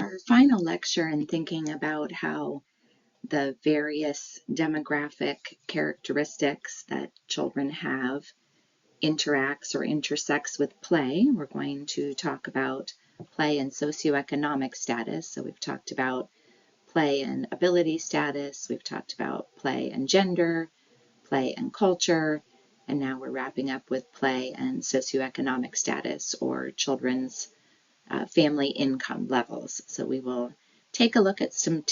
Our final lecture in thinking about how the various demographic characteristics that children have interacts or intersects with play. We're going to talk about play and socioeconomic status. So we've talked about play and ability status, we've talked about play and gender, play and culture, and now we're wrapping up with play and socioeconomic status, or children's family income levels. So we will take a look at some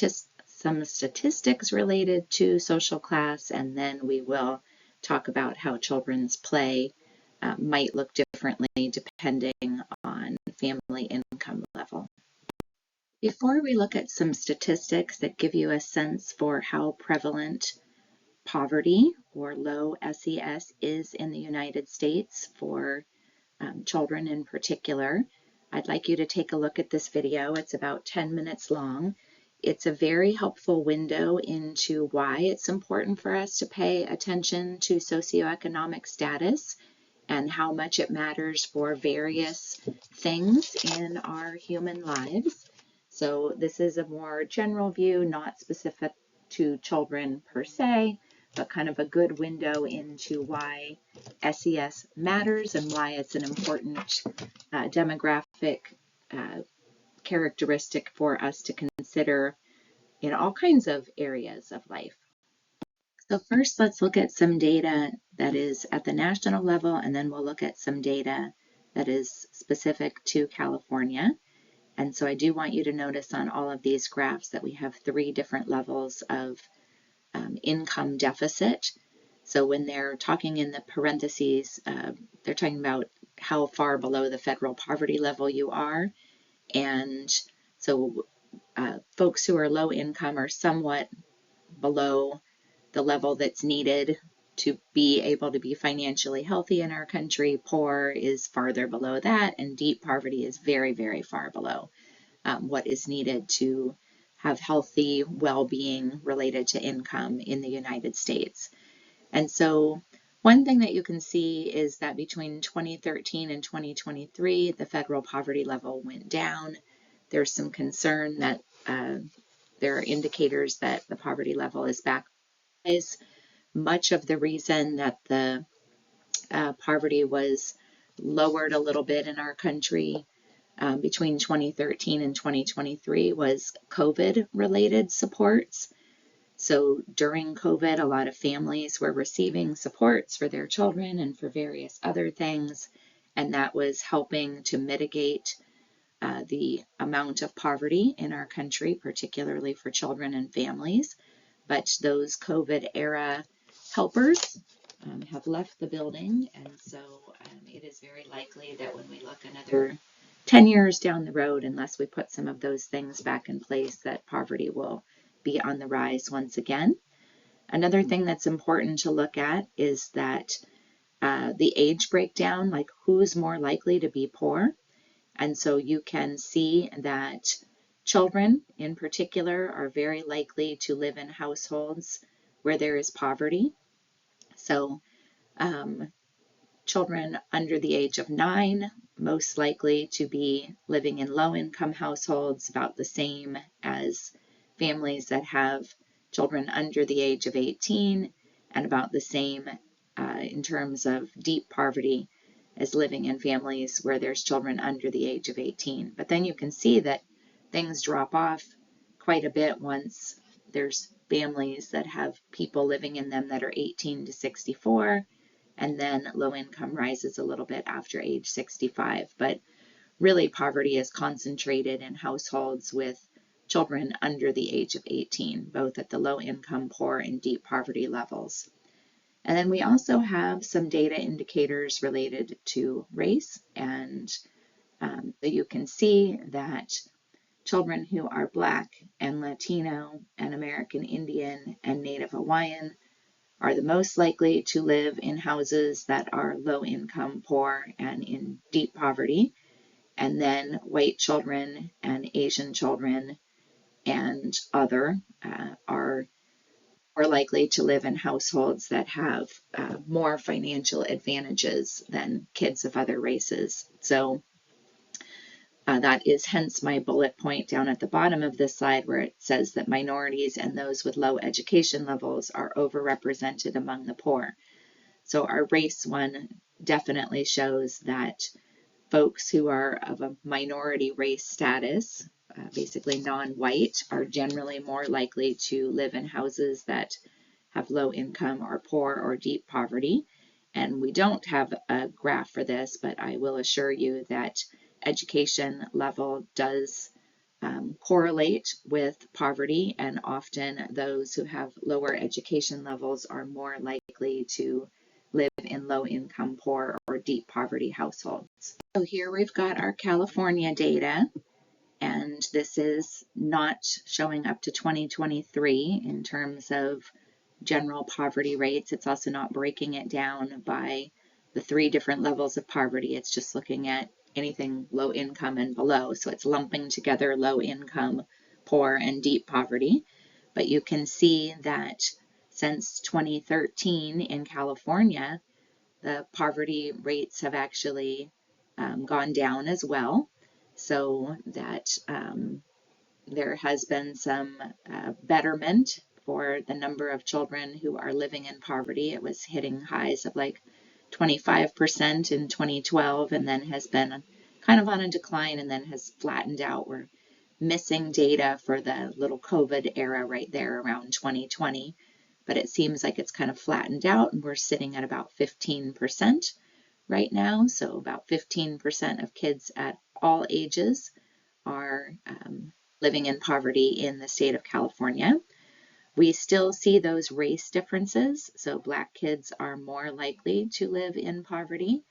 statistics related to social class, and then we will talk about how children's play might look differently depending on family income level. Before we look at some statistics that give you a sense for how prevalent poverty or low SES is in the United States for children in particular, I'd like you to take a look at this video. It's about 10 minutes long. It's a very helpful window into why it's important for us to pay attention to socioeconomic status and how much it matters for various things in our human lives. So this is a more general view, not specific to children per se, but kind of a good window into why SES matters and why it's an important demographic characteristic for us to consider in all kinds of areas of life. So first, let's look at some data that is at the national level, and then we'll look at some data that is specific to California. And so I do want you to notice on all of these graphs that we have 3 different levels of income deficit. So when they're talking in the parentheses, they're talking about how far below the federal poverty level you are. And so folks who are low income are somewhat below the level that's needed to be able to be financially healthy in our country. Poor is farther below that, and deep poverty is very, very far below what is needed to have healthy well-being related to income in the United States. And so one thing that you can see is that between 2013 and 2023, the federal poverty level went down. There's some concern that there are indicators that the poverty level is back. Much of the reason that the poverty was lowered a little bit in our country between 2013 and 2023 was COVID-related supports. So during COVID, a lot of families were receiving supports for their children and for various other things, and that was helping to mitigate the amount of poverty in our country, particularly for children and families. But those COVID-era helpers have left the building, and so it is very likely that when we look another 10 years down the road, unless we put some of those things back in place, that poverty will be on the rise once again. Another thing that's important to look at is that the age breakdown, like who's more likely to be poor. And so you can see that children in particular are very likely to live in households where there is poverty. So children under the age of 9, most likely to be living in low-income households, about the same as families that have children under the age of 18, and about the same in terms of deep poverty as living in families where there's children under the age of 18. But then you can see that things drop off quite a bit once there's families that have people living in them that are 18 to 64, and then low income rises a little bit after age 65. But really, poverty is concentrated in households with children under the age of 18, both at the low income, poor, and deep poverty levels. And then we also have some data indicators related to race, and you can see that children who are Black and Latino and American Indian and Native Hawaiian are the most likely to live in houses that are low income, poor, and in deep poverty. And then white children and Asian children and other are more likely to live in households that have more financial advantages than kids of other races. So That is hence my bullet point down at the bottom of this slide where it says that minorities and those with low education levels are overrepresented among the poor. So our race one definitely shows that folks who are of a minority race status, basically non-white, are generally more likely to live in houses that have low income or poor or deep poverty. And we don't have a graph for this, but I will assure you that education level does correlate with poverty, and often those who have lower education levels are more likely to live in low income, poor, or deep poverty households. So here we've got our California data, and this is not showing up to 2023 in terms of general poverty rates. It's also not breaking it down by the 3 different levels of poverty. It's just looking at anything low income and below. So it's lumping together low income, poor, and deep poverty. But you can see that since 2013 in California, the poverty rates have actually gone down as well. So that there has been some betterment for the number of children who are living in poverty. It was hitting highs of like 25% in 2012 and then has been kind of on a decline and then has flattened out. We're missing data for the little COVID era right there around 2020, but it seems like it's kind of flattened out and we're sitting at about 15% right now. So about 15% of kids at all ages are living in poverty in the state of California. We still see those race differences. So Black kids are more likely to live in poverty.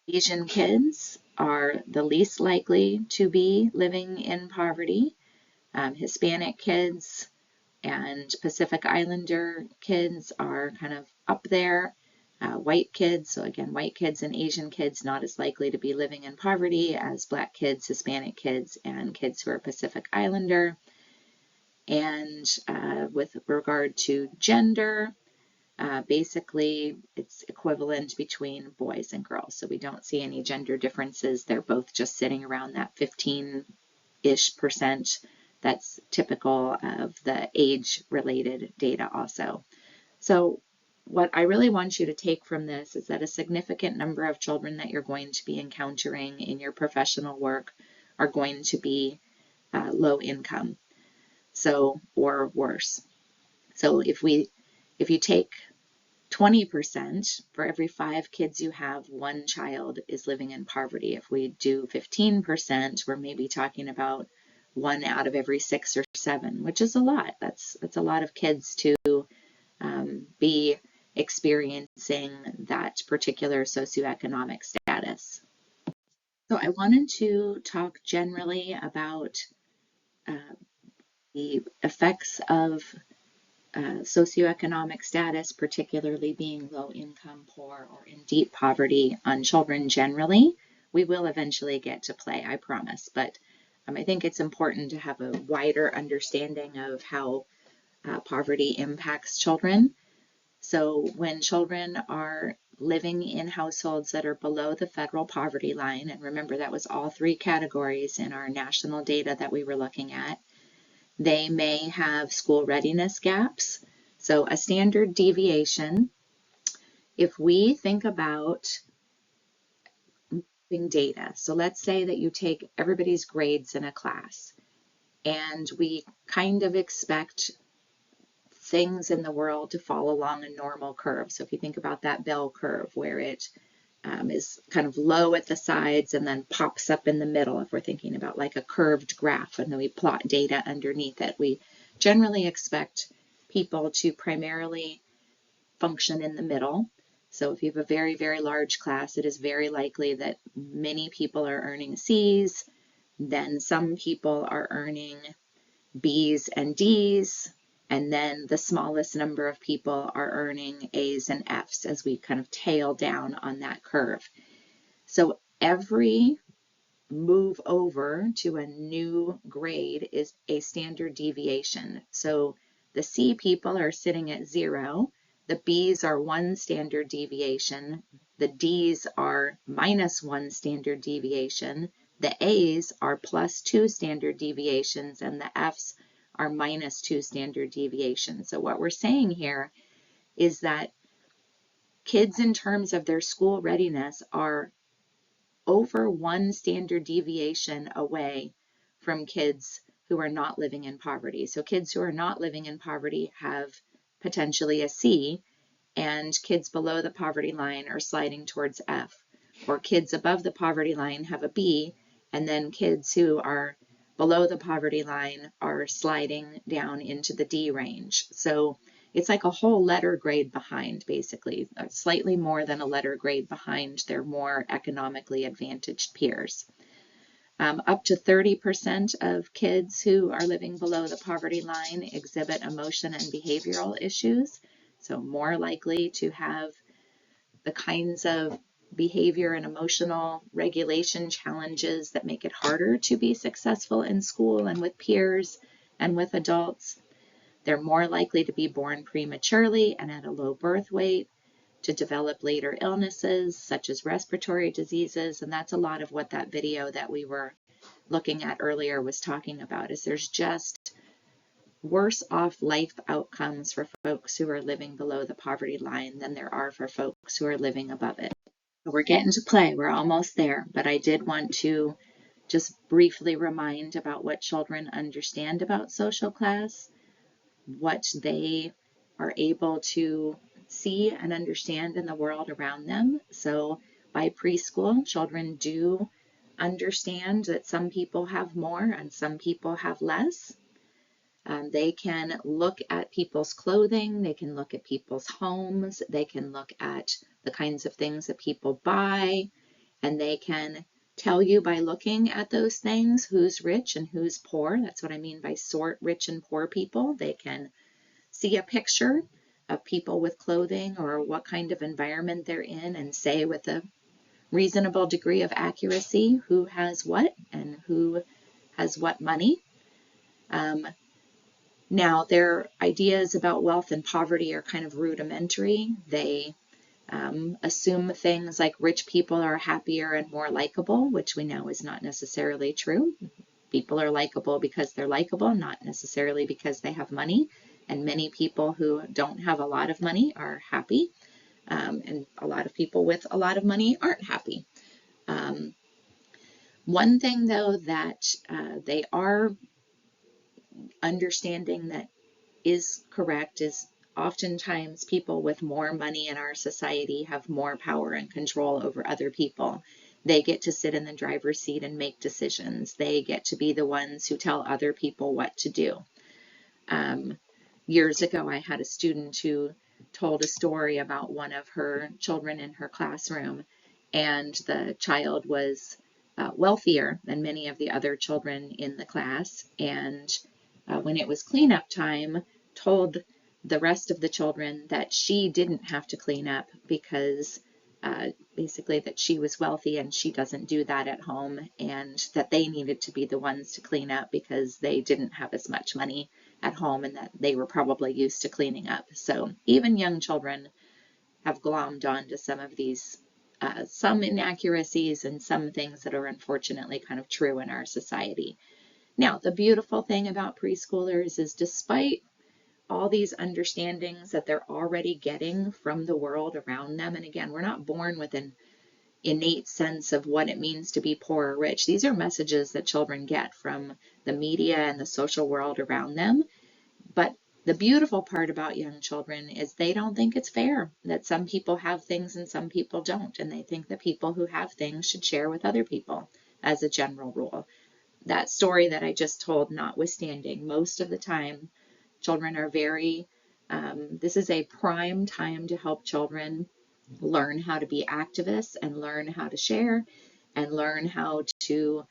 Asian kids are the least likely to be living in poverty. Hispanic kids and Pacific Islander kids are kind of up there. White kids, so again, white kids and Asian kids not as likely to be living in poverty as Black kids, Hispanic kids, and kids who are Pacific Islander. And with regard to gender, basically it's equivalent between boys and girls. So we don't see any gender differences. They're both just sitting around that 15-ish%. That's typical of the age-related data also. So what I really want you to take from this is that a significant number of children that you're going to be encountering in your professional work are going to be low income, so or worse. So if you take 20%, for every 5 kids you have, 1 child is living in poverty. If we do 15%, we're maybe talking about 1 out of every 6 or 7, which is a lot. That's a lot of kids to be experiencing that particular socioeconomic status. So I wanted to talk generally about the effects of socioeconomic status, particularly being low income, poor, or in deep poverty on children generally. We will eventually get to play, I promise, but I think it's important to have a wider understanding of how poverty impacts children. So when children are living in households that are below the federal poverty line, and remember that was all 3 categories in our national data that we were looking at, they may have school readiness gaps. So a standard deviation, if we think about data, so let's say that you take everybody's grades in a class, and we kind of expect things in the world to fall along a normal curve. So if you think about that bell curve where it is kind of low at the sides and then pops up in the middle, if we're thinking about like a curved graph and then we plot data underneath it, we generally expect people to primarily function in the middle. So if you have a very, very large class, it is very likely that many people are earning C's, then some people are earning B's and D's, and then the smallest number of people are earning A's and F's as we kind of tail down on that curve. So every move over to a new grade is a standard deviation. So the C people are sitting at 0, The B's are 1 standard deviation. The D's are -1 standard deviation. The A's are +2 standard deviations, and the F's are -2 standard deviations. So what we're saying here is that kids, in terms of their school readiness, are over 1 standard deviation away from kids who are not living in poverty. So kids who are not living in poverty have potentially a C, and kids below the poverty line are sliding towards F. Or kids above the poverty line have a B, and then kids who are below the poverty line are sliding down into the D range. So it's like a whole letter grade behind, basically, slightly more than a letter grade behind their more economically advantaged peers. Up to 30% of kids who are living below the poverty line exhibit emotion and behavioral issues, so more likely to have the kinds of behavior and emotional regulation challenges that make it harder to be successful in school and with peers and with adults. They're more likely to be born prematurely and at a low birth weight, to develop later illnesses such as respiratory diseases, and that's a lot of what that video that we were looking at earlier was talking about, is there's just worse off life outcomes for folks who are living below the poverty line than there are for folks who are living above it. So we're getting to play, we're almost there, but I did want to just briefly remind about what children understand about social class, what they are able to see and understand in the world around them. So by preschool, children do understand that some people have more and some people have less. They can look at people's clothing, they can look at people's homes, they can look at the kinds of things that people buy, and they can tell you by looking at those things who's rich and who's poor. That's what I mean by sort rich and poor people. They can see a picture of people with clothing or what kind of environment they're in and say with a reasonable degree of accuracy who has what and who has what money. Now, their ideas about wealth and poverty are kind of rudimentary. They assume things like rich people are happier and more likable, which we know is not necessarily true. People are likable because they're likable, not necessarily because they have money. And many people who don't have a lot of money are happy. And a lot of people with a lot of money aren't happy. One thing, though, that they are understanding that is correct is oftentimes people with more money in our society have more power and control over other people. They get to sit in the driver's seat and make decisions. They get to be the ones who tell other people what to do. Years ago, I had a student who told a story about one of her children in her classroom, and the child was wealthier than many of the other children in the class, and when it was cleanup time, told the rest of the children that she didn't have to clean up because basically that she was wealthy and she doesn't do that at home, and that they needed to be the ones to clean up because they didn't have as much money at home and that they were probably used to cleaning up. So even young children have glommed onto some of these some inaccuracies and some things that are unfortunately kind of true in our society. Now, the beautiful thing about preschoolers is despite all these understandings that they're already getting from the world around them, and again, we're not born with an innate sense of what it means to be poor or rich. These are messages that children get from the media and the social world around them. But the beautiful part about young children is they don't think it's fair that some people have things and some people don't, and they think that people who have things should share with other people as a general rule. That story that I just told notwithstanding, most of the time children are very, this is a prime time to help children learn how to be activists and learn how to share and learn how to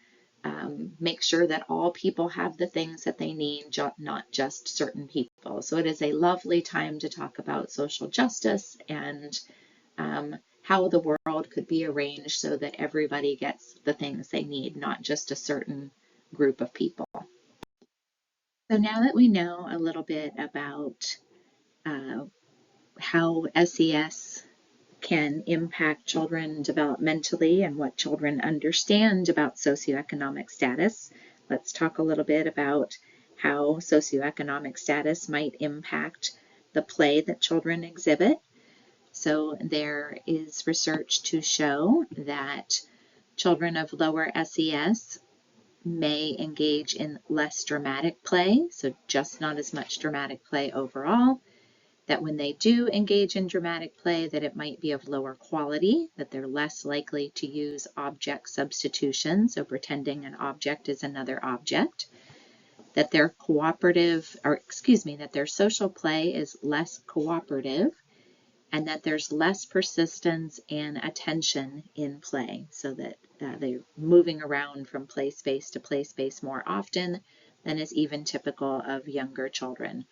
make sure that all people have the things that they need, not just certain people. So it is a lovely time to talk about social justice and how the world could be arranged so that everybody gets the things they need, not just a certain group of people. So now that we know a little bit about how SES can impact children developmentally and what children understand about socioeconomic status. Let's talk a little bit about how socioeconomic status might impact the play that children exhibit. So there is research to show that children of lower SES may engage in less dramatic play, so just not as much dramatic play overall, that when they do engage in dramatic play, that it might be of lower quality, that they're less likely to use object substitution, so pretending an object is another object, that their that their social play is less cooperative, and that there's less persistence and attention in play, so that they're moving around from play space to play space more often than is even typical of younger children.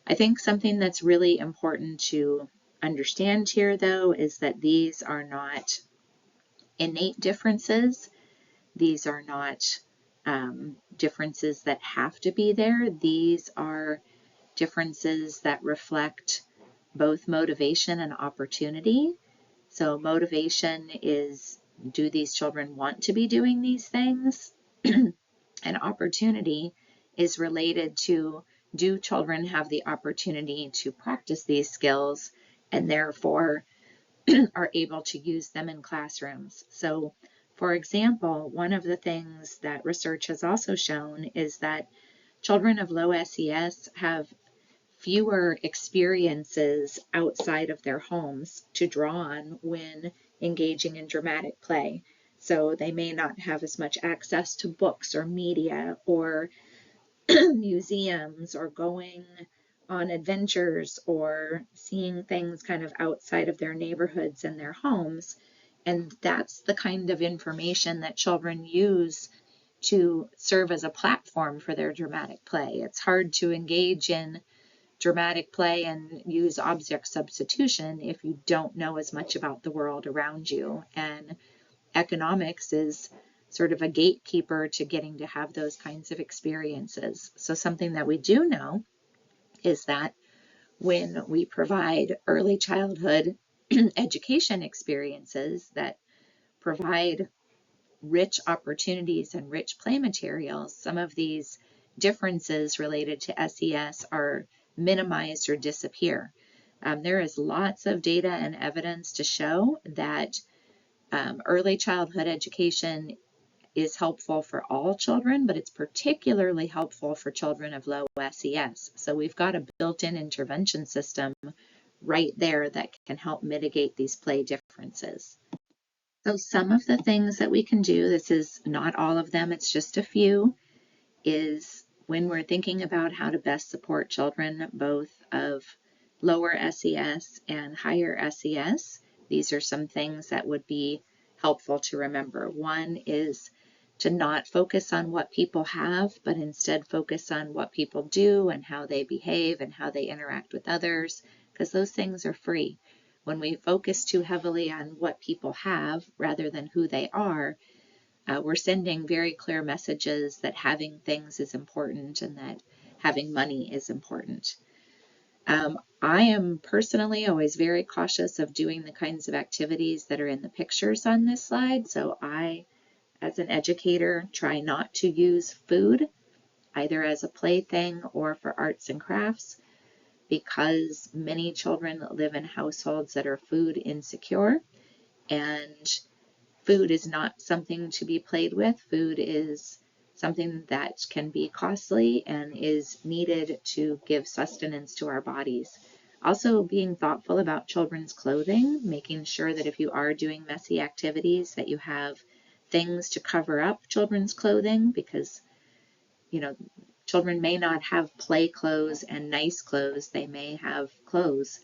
I think something that's really important to understand here, though, is that these are not innate differences. These are not differences that have to be there. These are differences that reflect both motivation and opportunity. So motivation is, do these children want to be doing these things? And opportunity is related to, do children have the opportunity to practice these skills and therefore are able to use them in classrooms? So, for example, one of the things that research has also shown is that children of low SES have fewer experiences outside of their homes to draw on when engaging in dramatic play. So they may not have as much access to books or media or museums or going on adventures or seeing things kind of outside of their neighborhoods and their homes. And that's the kind of information that children use to serve as a platform for their dramatic play. It's hard to engage in dramatic play and use object substitution if you don't know as much about the world around you. And economics is sort of a gatekeeper to getting to have those kinds of experiences. So something that we do know is that when we provide early childhood education experiences that provide rich opportunities and rich play materials, some of these differences related to SES are minimized or disappear. There is lots of data and evidence to show that early childhood education is helpful for all children, but it's particularly helpful for children of low SES. So we've got a built-in intervention system right there that can help mitigate these play differences. So some of the things that we can do, this is not all of them, it's just a few, is when we're thinking about how to best support children both of lower SES and higher SES, these are some things that would be helpful to remember. One is to not focus on what people have, but instead focus on what people do and how they behave and how they interact with others, because those things are free. When we focus too heavily on what people have rather than who they are, we're sending very clear messages that having things is important and that having money is important. I am personally always very cautious of doing the kinds of activities that are in the pictures on this slide. So I, as an educator, try not to use food either as a plaything or for arts and crafts, because many children live in households that are food insecure, and food is not something to be played with. Food is something that can be costly and is needed to give sustenance to our bodies. Also, being thoughtful about children's clothing, making sure that if you are doing messy activities that you have things to cover up children's clothing, because children may not have play clothes and nice clothes. They may have clothes,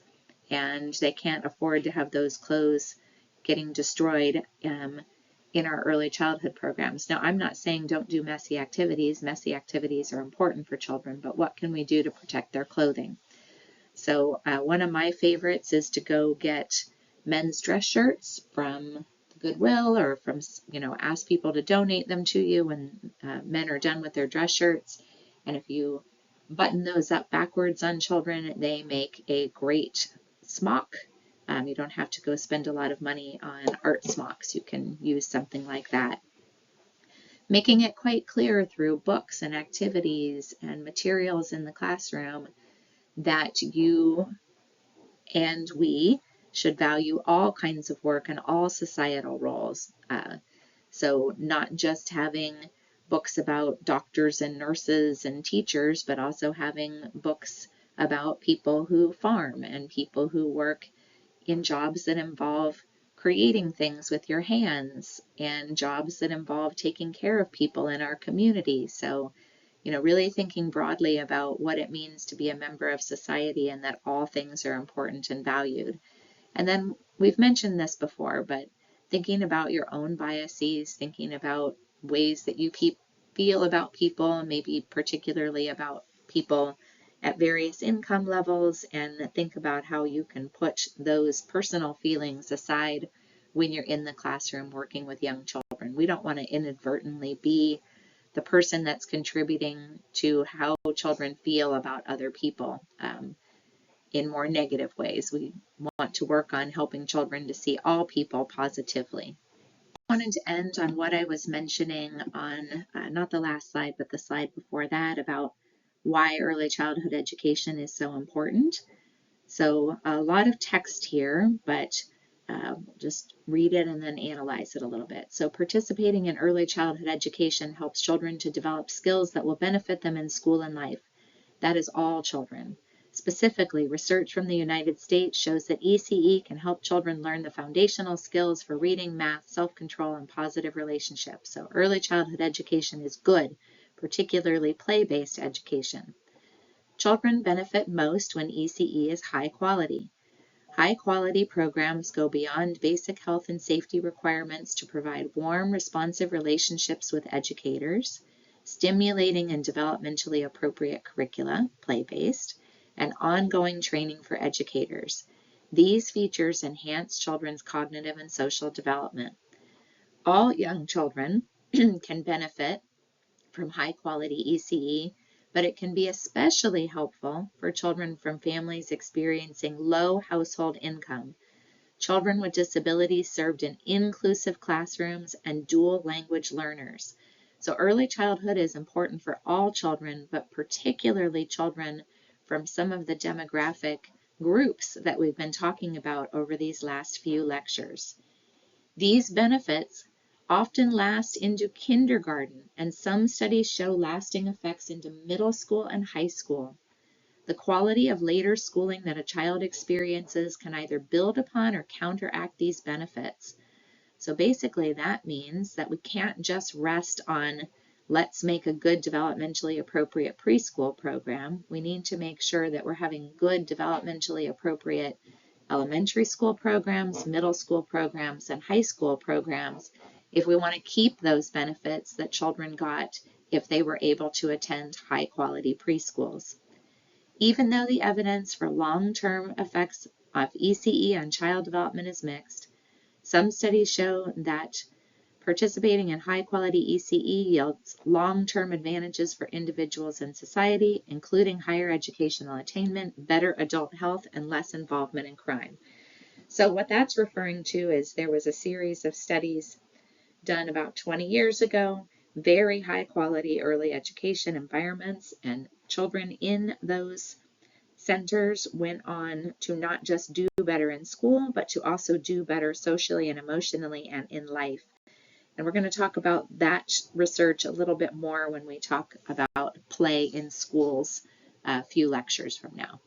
and they can't afford to have those clothes getting destroyed in our early childhood programs. Now, I'm not saying don't do messy activities. Messy activities are important for children, but what can we do to protect their clothing? So one of my favorites is to go get men's dress shirts from Goodwill, or from, ask people to donate them to you when men are done with their dress shirts. And if you button those up backwards on children, they make a great smock. You don't have to go spend a lot of money on art smocks. You can use something like that. Making it quite clear through books and activities and materials in the classroom that you and we should value all kinds of work and all societal roles. So not just having books about doctors and nurses and teachers, but also having books about people who farm and people who work in jobs that involve creating things with your hands and jobs that involve taking care of people in our community. So, really thinking broadly about what it means to be a member of society and that all things are important and valued. And then we've mentioned this before, but thinking about your own biases, thinking about ways that you feel about people, maybe particularly about people at various income levels, and think about how you can put those personal feelings aside when you're in the classroom working with young children. We don't want to inadvertently be the person that's contributing to how children feel about other people in more negative ways. We want to work on helping children to see all people positively. I wanted to end on what I was mentioning on, not the last slide, but the slide before that, about why early childhood education is so important. So a lot of text here, but just read it and then analyze it a little bit. So participating in early childhood education helps children to develop skills that will benefit them in school and life. That is all children. Specifically, research from the United States shows that ECE can help children learn the foundational skills for reading, math, self-control, and positive relationships. So early childhood education is good, particularly play-based education. Children benefit most when ECE is high quality. High quality programs go beyond basic health and safety requirements to provide warm, responsive relationships with educators, stimulating and developmentally appropriate curricula, play-based, and ongoing training for educators. These features enhance children's cognitive and social development. All young children can benefit from high-quality ECE, but it can be especially helpful for children from families experiencing low household income. Children with disabilities served in inclusive classrooms and dual language learners. So early childhood is important for all children, but particularly children from some of the demographic groups that we've been talking about over these last few lectures. These benefits often last into kindergarten, and some studies show lasting effects into middle school and high school. The quality of later schooling that a child experiences can either build upon or counteract these benefits. So basically that means that we can't just rest on let's make a good developmentally appropriate preschool program. We need to make sure that we're having good developmentally appropriate elementary school programs, middle school programs, and high school programs if we want to keep those benefits that children got if they were able to attend high quality preschools. Even though the evidence for long-term effects of ECE on child development is mixed, some studies show that participating in high-quality ECE yields long-term advantages for individuals and society, including higher educational attainment, better adult health, and less involvement in crime. So what that's referring to is there was a series of studies done about 20 years ago, very high-quality early education environments, and children in those centers went on to not just do better in school, but to also do better socially and emotionally and in life. And we're going to talk about that research a little bit more when we talk about play in schools a few lectures from now.